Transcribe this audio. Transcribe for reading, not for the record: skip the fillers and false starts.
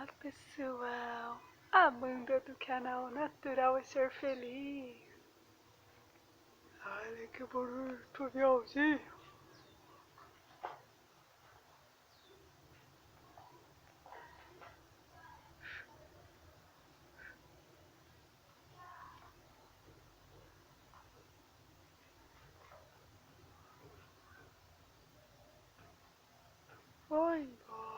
Olá, pessoal! A banda do canal Natural é Ser Feliz. Olha que bonito, miauzinho. Vai embora.